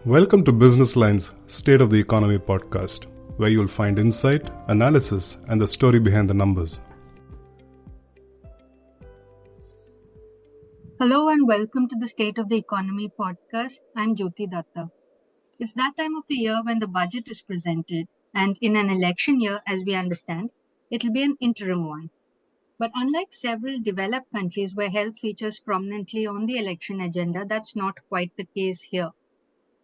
Welcome to Business Line's State of the Economy podcast, where you'll find insight, analysis, and the story behind the numbers. Hello and welcome to the State of the Economy podcast. I'm Jyoti Datta. It's that time of the year when the budget is presented, and in an election year, as we understand, it'll be an interim one. But unlike several developed countries where health features prominently on the election agenda, that's not quite the case here.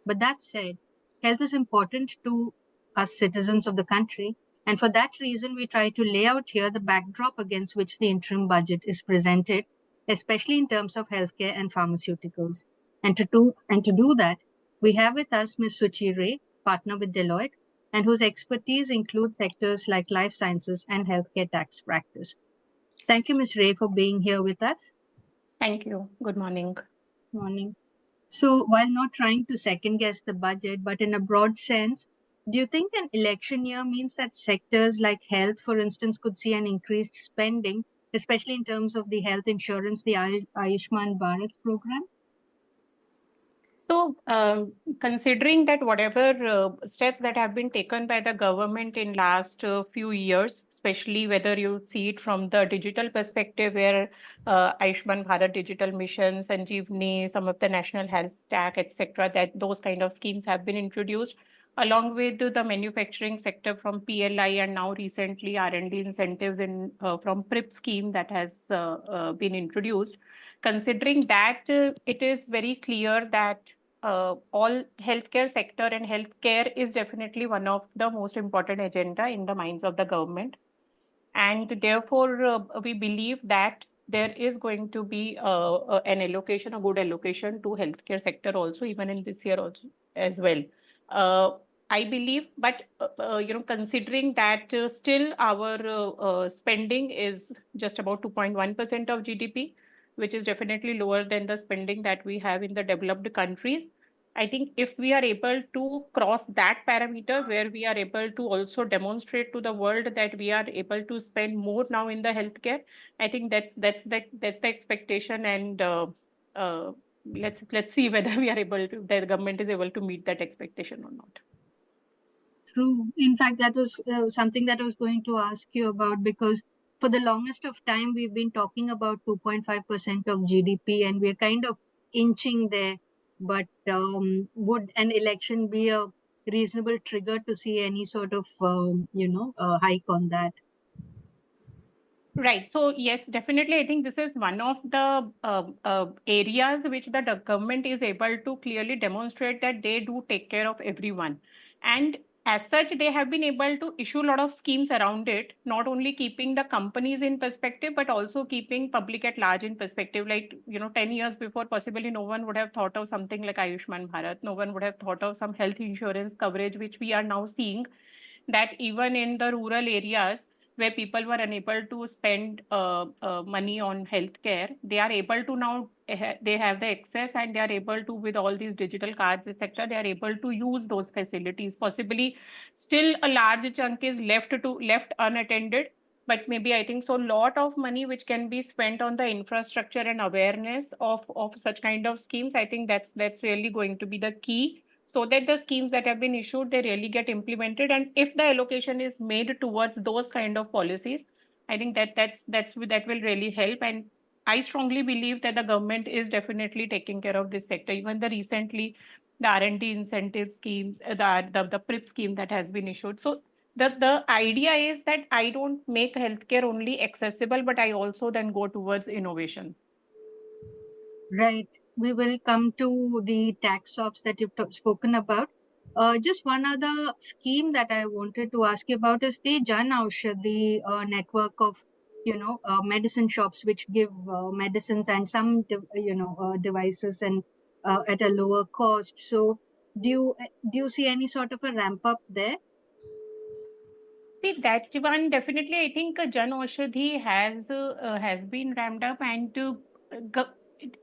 But that said, health is important to us citizens of the country, and for that reason, we try to lay out here the backdrop against which the interim budget is presented, especially in terms of healthcare and pharmaceuticals. And to do that, we have with us Ms. Shuchi Ray, partner with Deloitte, and whose expertise includes sectors like life sciences and healthcare tax practice. Thank you, Ms. Ray, for being here with us. Thank you. Good morning. Morning. So, while not trying to second guess the budget, but in a broad sense, do you think an election year means that sectors like health, for instance, could see an increased spending, especially in terms of the health insurance, the Ayushman Bharat program? So, considering that whatever steps that have been taken by the government in last few years, especially whether you see it from the digital perspective, where Ayushman Bharat Digital Mission, Sanjeevni, some of the National Health Stack, etc., that those kind of schemes have been introduced, along with the manufacturing sector from PLI, and now recently R&D incentives in from PRIP scheme that has been introduced. Considering that, it is very clear that all healthcare sector and healthcare is definitely one of the most important agenda in the minds of the government. And therefore, we believe that there is going to be an allocation, a good allocation to healthcare sector also, even in this year also as well. I believe, but considering that still our spending is just about 2.1% of GDP, which is definitely lower than the spending that we have in the developed countries. I think if we are able to cross that parameter, where we are able to also demonstrate to the world that we are able to spend more now in the healthcare, I think that's the expectation, and let's see whether we are able to, the government is able to meet that expectation or not. True. In fact, that was something that I was going to ask you about, because for the longest of time, we've been talking about 2.5% of GDP, and we're kind of inching there. But would an election be a reasonable trigger to see any sort of, hike on that? Right. So yes, definitely. I think this is one of the areas which the government is able to clearly demonstrate that they do take care of everyone. And as such, they have been able to issue a lot of schemes around it, not only keeping the companies in perspective, but also keeping public at large in perspective. Like, 10 years before, possibly no one would have thought of something like Ayushman Bharat. No one would have thought of some health insurance coverage, which we are now seeing that even in the rural areas where people were unable to spend money on healthcare, they are able to now, they have the access, and they are able to, with all these digital cards, etc., they are able to use those facilities. Possibly still a large chunk is left unattended, but maybe I think so lot of money which can be spent on the infrastructure and awareness of such kind of schemes. I think that's really going to be the key, so that the schemes that have been issued, they really get implemented. And if the allocation is made towards those kind of policies, I think that will really help. And I strongly believe that the government is definitely taking care of this sector. Even the recently the R&D incentive schemes, the PRIP scheme that has been issued. So the idea is that I don't make healthcare only accessible, but I also then go towards innovation. Right. We will come to the tax ops that you've spoken about. Just one other scheme that I wanted to ask you about is the Jan Aushadhi network of, medicine shops which give medicines and some, devices and at a lower cost. So, do you see any sort of a ramp up there? See, that one definitely, I think Jan Aushadhi has been ramped up, and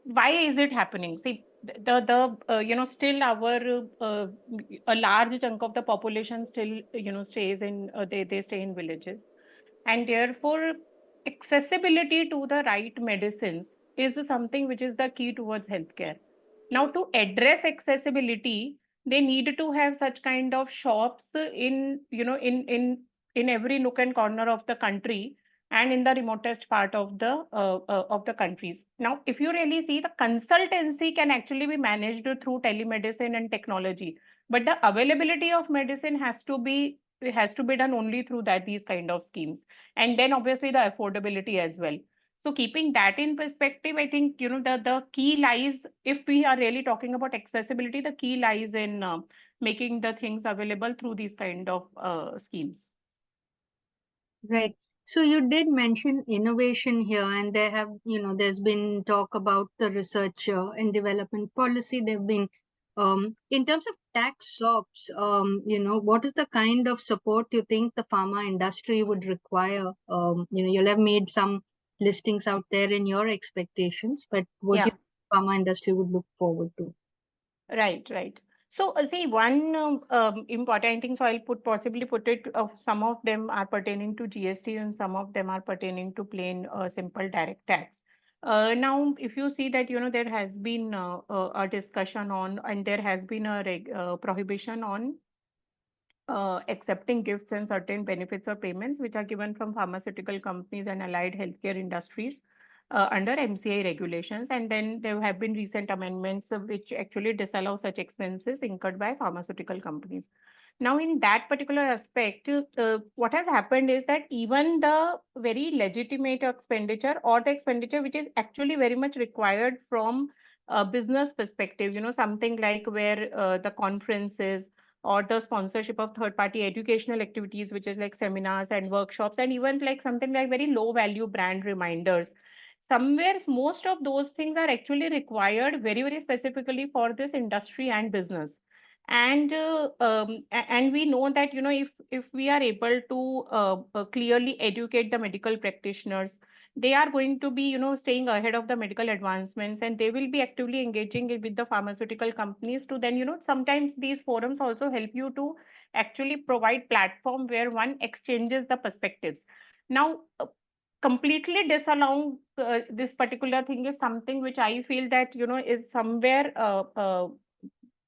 why is it happening? See, still our a large chunk of the population still stays in they stay in villages, and therefore accessibility to the right medicines is something which is the key towards healthcare. Now, to address accessibility, they need to have such kind of shops in, in every nook and corner of the country and in the remotest part of the countries. Now, if you really see, the consultancy can actually be managed through telemedicine and technology, but the availability of medicine has to be done only through these kind of schemes, and then obviously the affordability as well. So keeping that in perspective, I think, the key lies, if we are really talking about accessibility, the key lies in making the things available through these kind of schemes. Right. So you did mention innovation here, and there's been talk about the research and development policy. There've been, in terms of tax swaps, what is the kind of support you think the pharma industry would require? You'll have made some listings out there in your expectations, but what do Yeah. you think the pharma industry would look forward to? Right, right. So, see, one important thing, so I'll possibly put it, some of them are pertaining to GST and some of them are pertaining to plain simple direct tax. Now, if you see that, there has been a discussion on, and there has been a prohibition on accepting gifts and certain benefits or payments which are given from pharmaceutical companies and allied healthcare industries under MCI regulations. And then there have been recent amendments which actually disallow such expenses incurred by pharmaceutical companies. Now, in that particular aspect, what has happened is that even the very legitimate expenditure or the expenditure which is actually very much required from a business perspective, something like where the conferences or the sponsorship of third party educational activities, which is like seminars and workshops, and even like something like very low value brand reminders. Somewhere, most of those things are actually required very, very specifically for this industry and business. And we know that, if we are able to clearly educate the medical practitioners, they are going to be, staying ahead of the medical advancements, and they will be actively engaging with the pharmaceutical companies to then, sometimes these forums also help you to actually provide platform where one exchanges the perspectives. Now, completely disallowing this particular thing is something which I feel that, is somewhere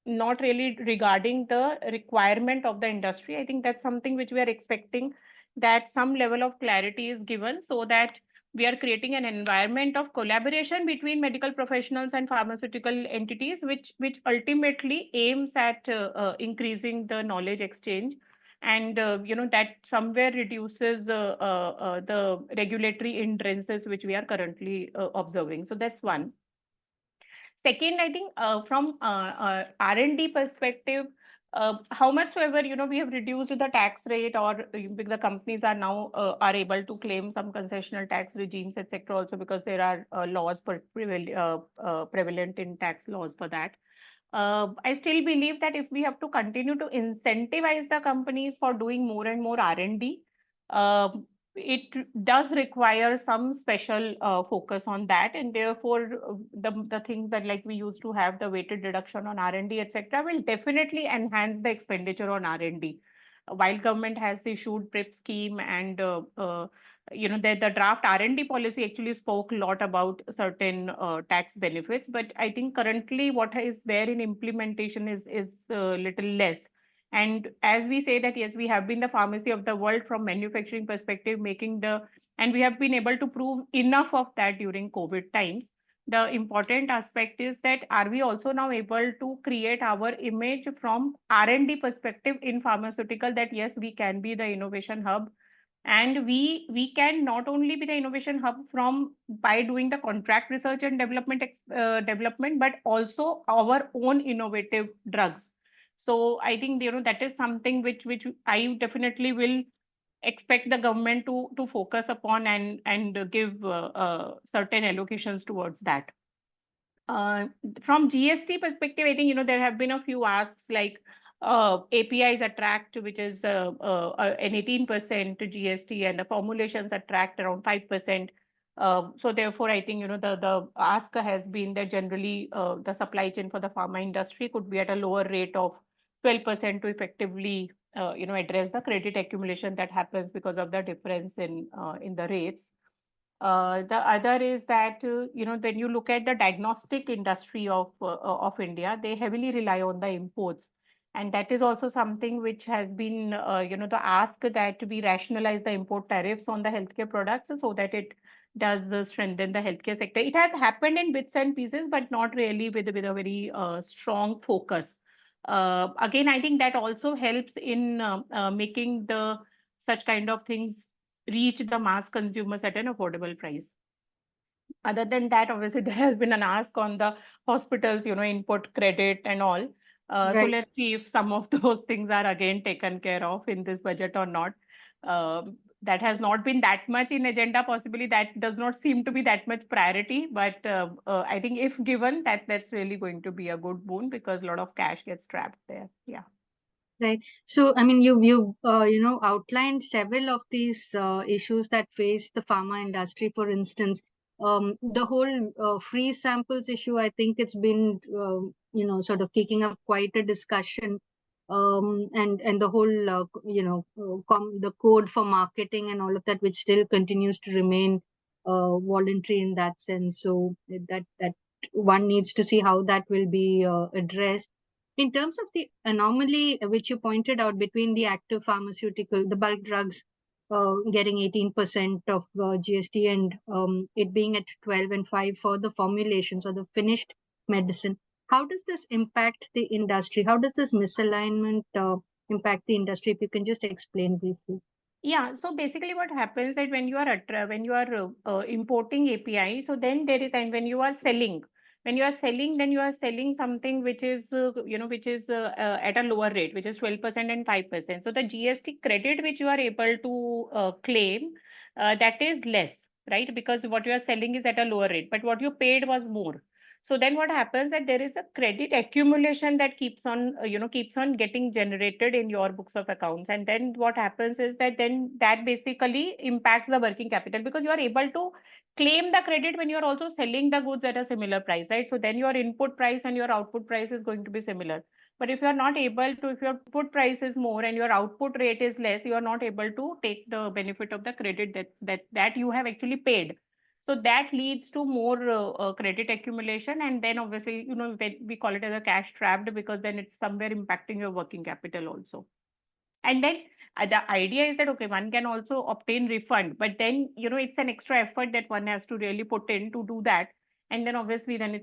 not really regarding the requirement of the industry. I think that's something which we are expecting, that some level of clarity is given so that we are creating an environment of collaboration between medical professionals and pharmaceutical entities, which ultimately aims at increasing the knowledge exchange, and that somewhere reduces the regulatory hindrances which we are currently observing. So that's one. Second, I think from R&D perspective, how much ever, we have reduced the tax rate, or the companies are now are able to claim some concessional tax regimes, etc. Also because there are laws prevalent in tax laws for that. I still believe that if we have to continue to incentivize the companies for doing more and more R&D, uh, it does require some special focus on that, and therefore the things that like we used to have the weighted deduction on R&D, etc., will definitely enhance the expenditure on R&D. While government has issued PRIP scheme, and the draft R&D policy actually spoke a lot about certain tax benefits, but I think currently what is there in implementation is little less. And as we say that, yes, we have been the pharmacy of the world from manufacturing perspective, and we have been able to prove enough of that during COVID times. The important aspect is that are we also now able to create our image from R&D perspective in pharmaceutical, that yes, we can be the innovation hub, and we can not only be the innovation hub from by doing the contract research and development, but also our own innovative drugs. So I think, that is something which I definitely will expect the government to focus upon, and give certain allocations towards that. Uh, from GST perspective, I think, there have been a few asks like APIs attract, which is an 18% GST, and the formulations attract around 5%. So therefore, I think, the ask has been that generally the supply chain for the pharma industry could be at a lower rate of 12% to effectively address the credit accumulation that happens because of the difference in the rates. The other is that, when you look at the diagnostic industry of India, they heavily rely on the imports. And that is also something which has been, the ask that we rationalize the import tariffs on the healthcare products so that it does strengthen the healthcare sector. It has happened in bits and pieces, but not really with a very strong focus. Again, I think that also helps in making the such kind of things reach the mass consumers at an affordable price. Other than that, obviously, there has been an ask on the hospitals, input credit and all. So Right. let's see if some of those things are again taken care of in this budget or not. That has not been that much in agenda. Possibly that does not seem to be that much priority. But I think if given that, that's really going to be a good boon because a lot of cash gets trapped there. Yeah. Right. So, I mean, you outlined several of these issues that face the pharma industry. For instance, the whole free samples issue. I think it's been sort of kicking up quite a discussion. And the whole the code for marketing and all of that, which still continues to remain voluntary in that sense. So that one needs to see how that will be addressed. In terms of the anomaly which you pointed out between the active pharmaceutical, the bulk drugs getting 18% of GST and it being at 12 and 5 for the formulations or the finished medicine, how does this impact the industry? How does this misalignment impact the industry? If you can just explain briefly. Yeah, so basically what happens that when you are importing API, so then there is, and when you are selling, then you are selling something which is at a lower rate, which is 12% and 5%. So the GST credit which you are able to claim, that is less, right? Because what you are selling is at a lower rate, but what you paid was more. So then what happens that there is a credit accumulation that keeps on getting generated in your books of accounts. And then what happens is that then that basically impacts the working capital because you are able to claim the credit when you are also selling the goods at a similar price, right? So then your input price and your output price is going to be similar. But if you are not able to, if your input price is more and your output rate is less, you are not able to take the benefit of the credit that you have actually paid. So that leads to more credit accumulation, and then obviously, we call it as a cash trapped because then it's somewhere impacting your working capital also. And then the idea is that okay, one can also obtain refund, but then it's an extra effort that one has to really put in to do that. And then obviously, then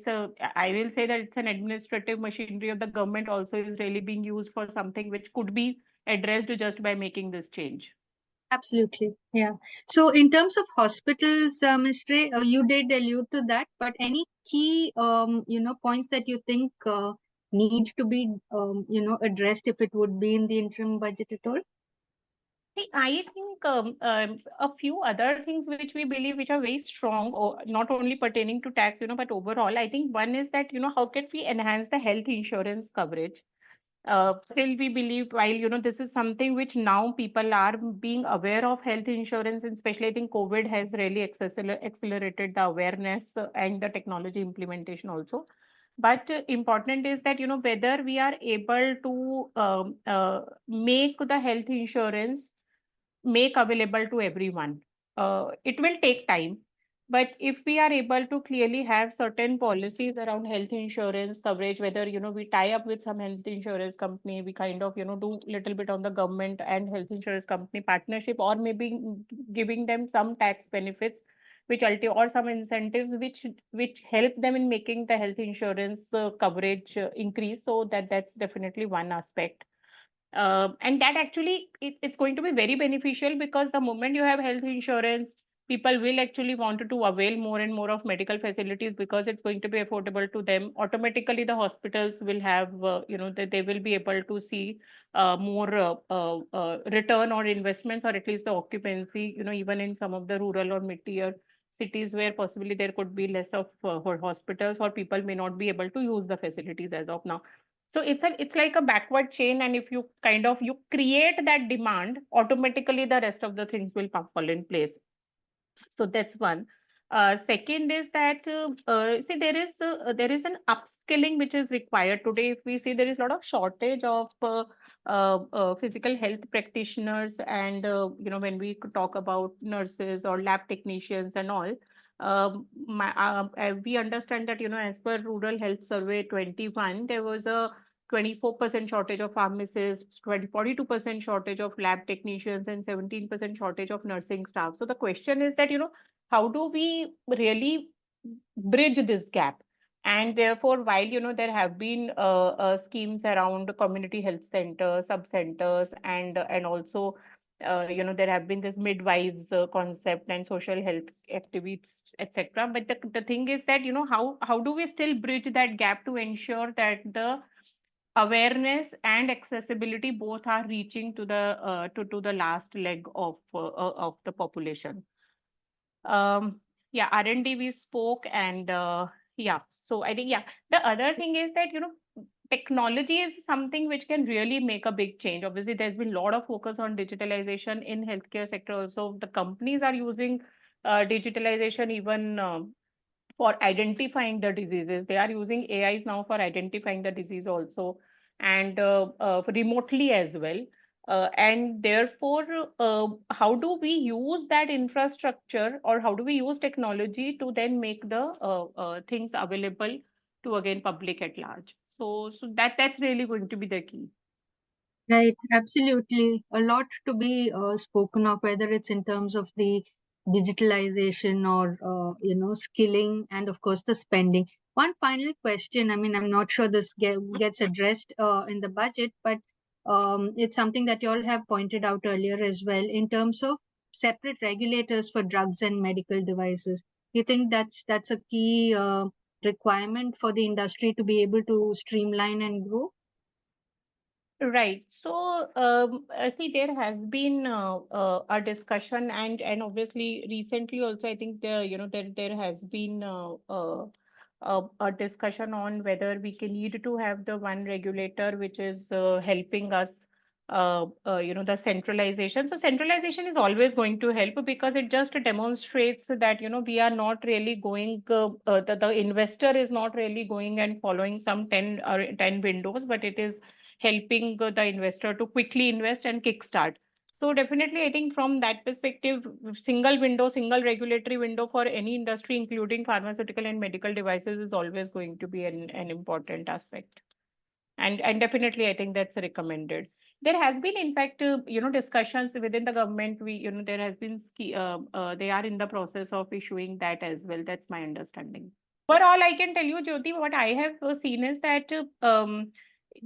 I will say that it's an administrative machinery of the government also is really being used for something which could be addressed just by making this change. Absolutely. Yeah. So in terms of hospitals, Ms. Ray, you did allude to that, but any key, points that you think need to be, addressed if it would be in the interim budget at all? See, I think a few other things which we believe which are very strong, or not only pertaining to tax, but overall, I think one is that, how can we enhance the health insurance coverage? Still, we believe while, this is something which now people are being aware of health insurance, and especially I think COVID has really accelerated the awareness and the technology implementation also. But important is that, whether we are able to make the health insurance make available to everyone. It will take time, but if we are able to clearly have certain policies around health insurance coverage, whether we tie up with some health insurance company, we kind of do little bit on the government and health insurance company partnership, or maybe giving them some tax benefits, or some incentives which help them in making the health insurance coverage increase. So that's definitely one aspect. And that actually it's going to be very beneficial because the moment you have health insurance, people will actually want to avail more and more of medical facilities because it's going to be affordable to them. Automatically, the hospitals will have, that they will be able to see more return on investments, or at least the occupancy, even in some of the rural or mid-tier cities where possibly there could be less of hospitals, or people may not be able to use the facilities as of now. So it's like a backward chain, and if you kind of you create that demand, automatically the rest of the things will fall in place. So that's one. Second is that see there is an upskilling which is required today. If we see there is a lot of shortage of physical health practitioners, and when we could talk about nurses or lab technicians and all, we understand that as per Rural Health Survey 21, there was a 24% shortage of pharmacists, 42% shortage of lab technicians, and 17% shortage of nursing staff. So the question is that, how do we really bridge this gap? And therefore, while, there have been schemes around community health centers, sub-centers, and also, there have been this midwives concept and social health activities, etc. But the thing is that, how do we still bridge that gap to ensure that the awareness and accessibility both are reaching to the to the last leg of the population? Yeah, R&D we spoke, and yeah. So I think, yeah, the other thing is that, technology is something which can really make a big change. Obviously, there's been a lot of focus on digitalization in healthcare sector also. The companies are using digitalization even for identifying the diseases. They are using AIs now for identifying the disease also, and remotely as well. And therefore, how do we use that infrastructure, or how do we use technology to then make the things available to, again, public at large? So that's really going to be the key. Right, absolutely. A lot to be spoken of, whether it's in terms of the digitalization or skilling, and of course the spending. One final question. I mean, I'm not sure this gets addressed in the budget, but it's something that you all have pointed out earlier as well. In terms of separate regulators for drugs and medical devices, you think that's a key requirement for the industry to be able to streamline and grow? Right. So, see, there has been a discussion, and obviously recently also, I think there has been a discussion on whether we can need to have the one regulator which is helping us, the centralization. So centralization is always going to help, because it just demonstrates that, we are not really going, the investor is not really going and following some 10 windows, but it is helping the investor to quickly invest and kickstart. So definitely, I think from that perspective, single window, single regulatory window for any industry, including pharmaceutical and medical devices, is always going to be an important aspect. And definitely, I think that's recommended. There has been, in fact, discussions within the government. There has been they are in the process of issuing that as well. That's my understanding. Overall, I can tell you, Jyoti, what I have seen is that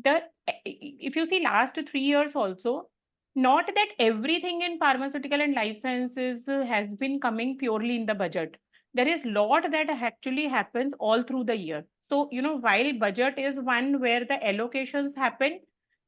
the if you see last 3 years also, not that everything in pharmaceutical and life sciences has been coming purely in the budget. There is lot that actually happens all through the year. So, while budget is one where the allocations happen,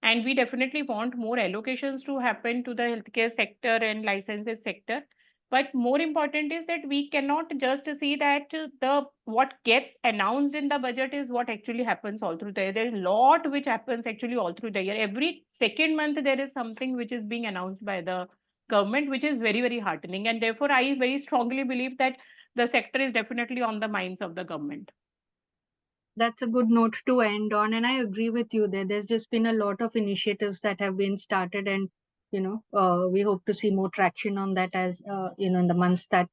and we definitely want more allocations to happen to the healthcare sector and life sciences sector, but more important is that we cannot just see that the what gets announced in the budget is what actually happens all through the year. There is a lot which happens actually all through the year. Every second month there is something which is being announced by the government, which is very, very heartening. And therefore, I very strongly believe that the sector is definitely on the minds of the government. That's a good note to end on, and I agree with you there. There's just been a lot of initiatives that have been started, and we hope to see more traction on that as in the months that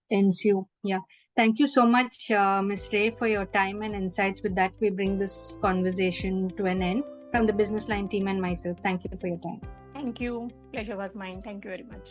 ensue. Yeah, thank you so much, Ms. Ray, for your time and insights. With that, we bring this conversation to an end. From the Business Line team and myself, thank you for your time. Thank you. Pleasure was mine. Thank you very much.